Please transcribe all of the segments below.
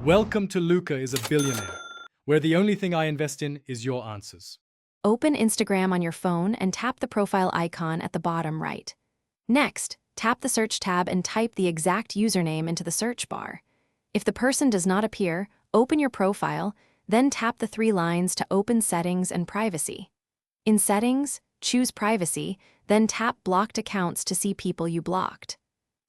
Welcome to Luca is a Billionaire, where the only thing I invest in is your answers. Open Instagram on your phone and tap the profile icon at the bottom right. Next, tap the search tab and type the exact username into the search bar. If the person does not appear, open your profile, then tap the 3 lines to open Settings and Privacy. In Settings, choose Privacy, then tap Blocked Accounts to see people you blocked.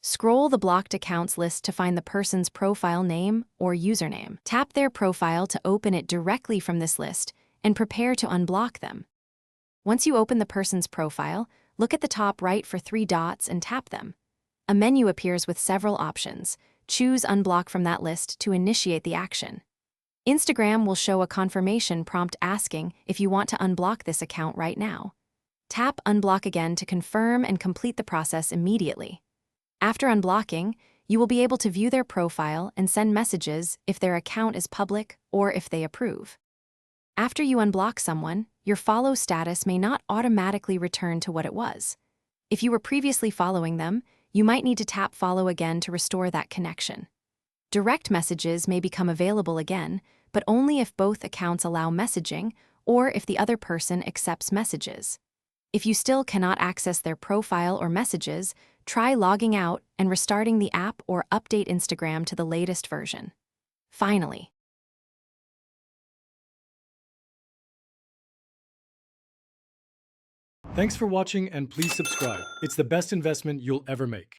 Scroll the blocked accounts list to find the person's profile name or username. Tap their profile to open it directly from this list and prepare to unblock them. Once you open the person's profile, look at the top right for 3 dots and tap them. A menu appears with several options. Choose Unblock from that list to initiate the action. Instagram will show a confirmation prompt asking if you want to unblock this account right now. Tap Unblock again to confirm and complete the process immediately. After unblocking, you will be able to view their profile and send messages if their account is public or if they approve. After you unblock someone, your follow status may not automatically return to what it was. If you were previously following them, you might need to tap follow again to restore that connection. Direct messages may become available again, but only if both accounts allow messaging or if the other person accepts messages. If you still cannot access their profile or messages, try logging out and restarting the app or update Instagram to the latest version. Finally, Thanks for watching and please subscribe. It's the best investment you'll ever make.